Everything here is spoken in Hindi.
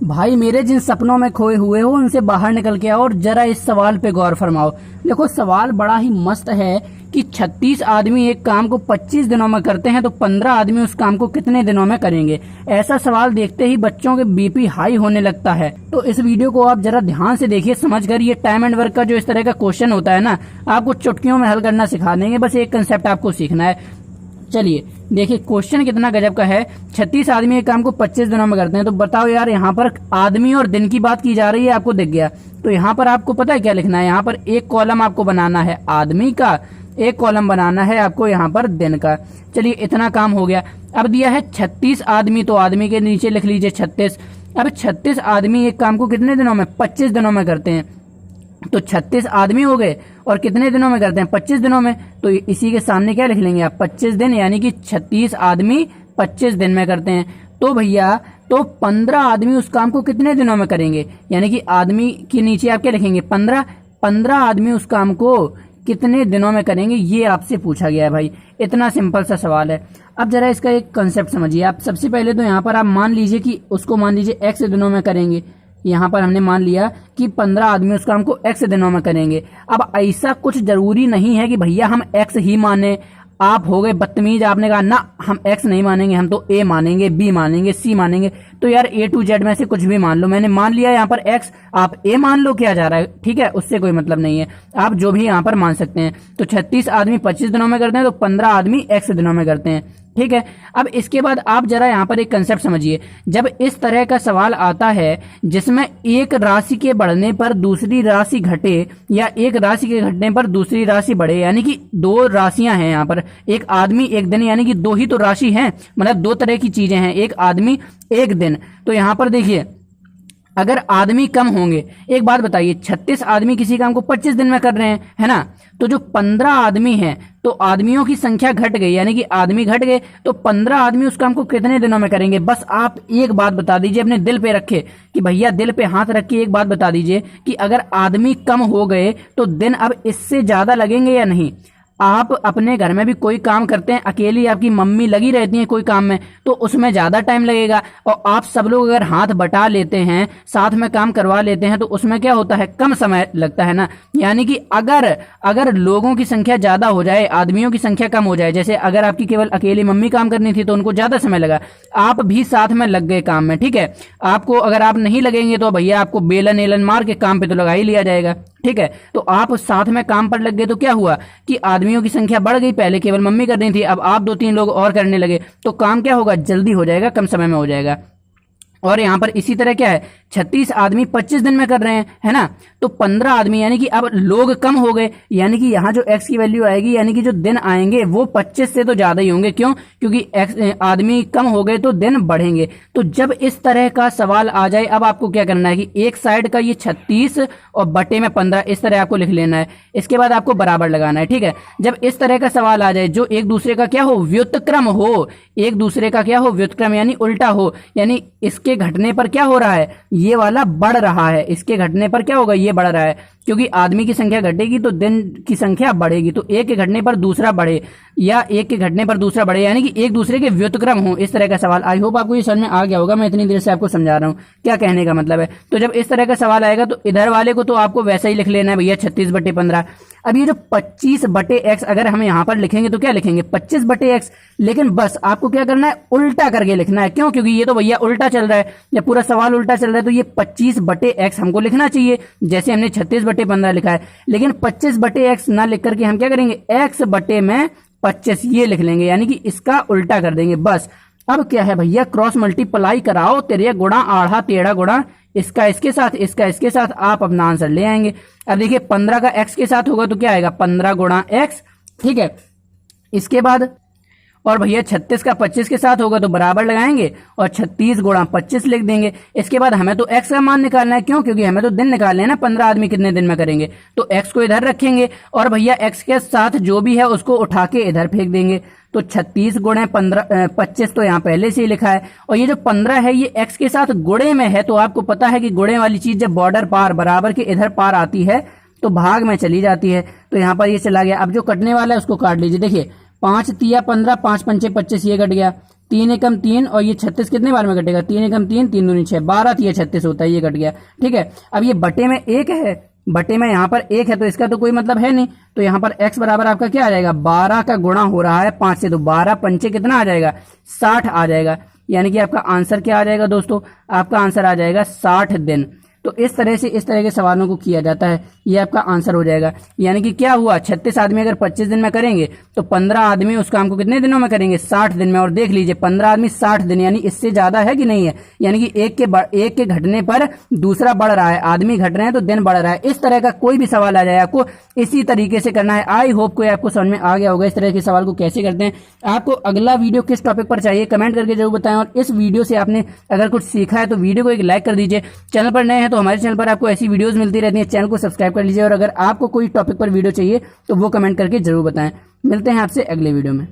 भाई मेरे जिन सपनों में खोए हुए हो उनसे बाहर निकल के आओ और जरा इस सवाल पे गौर फरमाओ। देखो सवाल बड़ा ही मस्त है कि 36 आदमी एक काम को 25 दिनों में करते हैं तो 15 आदमी उस काम को कितने दिनों में करेंगे। ऐसा सवाल देखते ही बच्चों के बीपी हाई होने लगता है। तो इस वीडियो को आप जरा ध्यान से देखिए, समझकर। ये टाइम एंड वर्क का जो इस तरह का क्वेश्चन होता है ना, आपको चुटकियों में हल करना सिखा देंगे। बस एक कंसेप्ट आपको सीखना है। चलिए देखिए क्वेश्चन कितना गजब का है। 36 आदमी एक काम को 25 दिनों में करते हैं। तो बताओ यार, यहाँ पर आदमी और दिन की बात की जा रही है, आपको दिख गया। तो यहाँ पर आपको पता है क्या लिखना है। यहाँ पर एक कॉलम आपको बनाना है आदमी का, एक कॉलम बनाना है आपको यहाँ पर दिन का। चलिए इतना काम हो गया। अब दिया है 36 आदमी, तो आदमी के नीचे लिख लीजिए 36। अब 36 आदमी एक काम को कितने दिनों में, 25 दिनों में करते हैं। तो 36 आदमी हो गए और कितने दिनों में करते हैं, 25 दिनों में। तो इसी के सामने क्या लिख लेंगे आप, 25 दिन, यानी कि 36 आदमी 25 दिन में करते हैं। तो भैया तो 15 आदमी उस काम को कितने दिनों में करेंगे, यानी कि आदमी के नीचे आप क्या लिखेंगे, 15 आदमी उस काम को कितने दिनों में करेंगे, ये आपसे पूछा गया है भाई। इतना सिंपल सा सवाल है। अब जरा इसका एक कंसेप्ट समझिए आप। सबसे पहले तो यहाँ पर आप मान लीजिए कि उसको मान लीजिए x दिनों में करेंगे। यहाँ पर हमने मान लिया कि 15 आदमी उस काम को x दिनों में करेंगे। अब ऐसा कुछ जरूरी नहीं है कि भैया हम x ही माने। आप हो गए बदतमीज, आपने कहा ना हम x नहीं मानेंगे, हम तो a मानेंगे, b मानेंगे, c मानेंगे। तो यार a to z में से कुछ भी मान लो। मैंने मान लिया यहाँ पर x, आप a मान लो, क्या जा रहा है, ठीक है, उससे कोई मतलब नहीं है। आप जो भी यहाँ पर मान सकते हैं। तो 36 आदमी 25 दिनों में करते हैं, तो 15 आदमी x दिनों में करते हैं, ठीक है। अब इसके बाद आप जरा यहाँ पर एक कंसेप्ट समझिए। जब इस तरह का सवाल आता है जिसमें एक राशि के बढ़ने पर दूसरी राशि घटे या एक राशि के घटने पर दूसरी राशि बढ़े, यानी कि दो राशियां हैं यहाँ पर, एक आदमी एक दिन, यानी कि दो ही तो राशि हैं, मतलब दो तरह की चीजें हैं, एक आदमी एक दिन। तो यहाँ पर देखिए अगर आदमी कम होंगे, एक बात बताइए, 36 आदमी किसी काम को 25 दिन में कर रहे हैं, है ना। तो जो 15 आदमी हैं तो आदमियों की संख्या घट गई, यानी कि आदमी घट गए, तो 15 आदमी उस काम को कितने दिनों में करेंगे। बस आप एक बात बता दीजिए, अपने दिल पे रखे कि भैया दिल पे हाथ रख के एक बात बता दीजिए कि अगर आदमी कम हो गए तो दिन अब इससे ज्यादा लगेंगे या नहीं। आप अपने घर में भी कोई काम करते हैं, अकेली आपकी मम्मी लगी रहती है कोई काम में, तो उसमें ज्यादा टाइम लगेगा। और आप सब लोग अगर हाथ बटा लेते हैं, साथ में काम करवा लेते हैं, तो उसमें क्या होता है, कम समय लगता है ना। यानी कि अगर लोगों की संख्या ज्यादा हो जाए, आदमियों की संख्या कम हो जाए, जैसे अगर आपकी केवल अकेली मम्मी काम करनी थी तो उनको ज्यादा समय लगा, आप भी साथ में लग गए काम में, ठीक है। आपको अगर आप नहीं लगेंगे तो भैया आपको बेलन एलन मार के काम पे तो लगा ही लिया जाएगा, ठीक है। तो आप साथ में काम पर लग गए तो क्या हुआ कि आदमियों की संख्या बढ़ गई। पहले केवल मम्मी कर रही थी, अब आप 2-3 लोग और करने लगे, तो काम क्या होगा, जल्दी हो जाएगा, कम समय में हो जाएगा। और यहाँ पर इसी तरह क्या है, 36 आदमी 25 दिन में कर रहे हैं, है ना। तो 15 आदमी, यानी कि अब लोग कम हो गए, यानी कि यहाँ जो x की वैल्यू आएगी, यानी कि जो दिन आएंगे वो 25 से तो ज्यादा ही होंगे। क्यों, क्योंकि x आदमी कम हो गए तो दिन बढ़ेंगे। तो जब इस तरह का सवाल आ जाए, अब आपको क्या करना है कि एक साइड का ये 36 और बटे में 15 इस तरह आपको लिख लेना है। इसके बाद आपको बराबर लगाना है, ठीक है। जब इस तरह का सवाल आ जाए जो एक दूसरे का क्या हो, व्युत्क्रम हो, एक दूसरे का क्या हो, व्युत्क्रम, यानी उल्टा हो, यानी इसके घटने पर क्या हो रहा है, ये वाला बढ़ रहा है, इसके घटने पर क्या होगा, ये बढ़ रहा है। क्योंकि आदमी की संख्या घटेगी तो दिन की संख्या बढ़ेगी। तो एक के घटने पर दूसरा बढ़े या एक के घटने पर दूसरा बढ़े, यानी कि एक दूसरे के व्युत्क्रम हो, इस तरह का सवाल। आई होप आपको ये समझ में आ गया होगा, मैं इतनी देर से आपको समझा रहा हूँ क्या कहने का मतलब है। तो जब इस तरह का सवाल आएगा तो इधर वाले को तो आपको वैसा ही लिख लेना है भैया, 36/15। अब ये जो 25/x अगर हम यहाँ पर लिखेंगे तो क्या लिखेंगे, 25/x। लेकिन बस आपको क्या करना है, उल्टा करके लिखना है। क्यों, क्योंकि ये तो भैया उल्टा चल रहा है, जब पूरा सवाल उल्टा चल रहा है तो ये 25/x हमको लिखना चाहिए, जैसे हमने 36/15 लिखा है। लेकिन 25/x ना लिख करके हम क्या करेंगे, x बटे में 25 ये लिख लेंगे, यानी कि इसका उल्टा कर देंगे बस। अब क्या है भैया, क्रॉस मल्टीप्लाई कराओ, तिर्यक गुणा आधा टेढ़ा गुणा, इसका इसके साथ, इसका इसके साथ, आप अपना आंसर ले आएंगे। अब देखिए 15 का x के साथ होगा तो क्या आएगा, 15 गुणा x, ठीक है। इसके बाद और भैया 36 का 25 के साथ होगा तो बराबर लगाएंगे और 36 गुणा 25 लिख देंगे। इसके बाद हमें तो x का मान निकालना है। क्यों, क्योंकि हमें तो दिन निकालने हैं ना, 15 आदमी कितने दिन में करेंगे। तो x को इधर रखेंगे और भैया x के साथ जो भी है उसको उठा के इधर फेंक देंगे। तो 36 गुणे 25 तो यहाँ पहले से ही लिखा है, और ये जो 15 है ये x के साथ गुणे में है। तो आपको पता है कि गुणे वाली चीज जब बॉर्डर पार बराबर के इधर पार आती है तो भाग में चली जाती है। तो यहाँ पर ये चला गया। अब जो कटने वाला है उसको काट लीजिए। देखिए 5 तिया 15, 5 पंचे 25 ये कट गया। 3 एकम 3 और ये 36 कितने बार में कटेगा, 3 एकम 3, 3 दूनी 6, 12 तो ये 36 होता है, ये कट गया। ठीक है, अब ये बटे में 1 है, बटे में यहाँ पर 1 है तो इसका तो कोई मतलब है नहीं, तो यहाँ पर x बराबर आपका क्या आ जाएगा, 12 का गुणा हो रहा है 5 से, तो 12 पंचे कितना आ जाएगा, 60 आ जाएगा। यानी कि आपका आंसर क्या आ जाएगा दोस्तों, आपका आंसर आ जाएगा 60 दिन। तो इस तरह से इस तरह के सवालों को किया जाता है, ये आपका आंसर हो जाएगा। यानी कि क्या हुआ, 36 आदमी अगर 25 दिन में करेंगे तो 15 आदमी उस काम को कितने दिनों में करेंगे, 60 दिन में। और देख लीजिए 15 आदमी 60 दिन, यानी इससे ज्यादा है कि नहीं है, यानी कि एक के घटने पर दूसरा बढ़ रहा है, आदमी घट रहे हैं तो दिन बढ़ रहा है। इस तरह का कोई भी सवाल आ जाए आपको इसी तरीके से करना है। आई होप कोई आपको समझ में आ गया होगा इस तरह के सवाल को कैसे करते हैं। आपको अगला वीडियो किस टॉपिक पर चाहिए कमेंट करके जरूर बताएं, और इस वीडियो से आपने अगर कुछ सीखा है तो वीडियो को एक लाइक कर दीजिए। चैनल पर नए हैं तो हमारे चैनल पर आपको ऐसी वीडियोस मिलती रहती हैं, चैनल को सब्सक्राइब कर लीजिए। और अगर आपको कोई टॉपिक पर वीडियो चाहिए तो वो कमेंट करके जरूर बताएं। मिलते हैं आपसे अगले वीडियो में।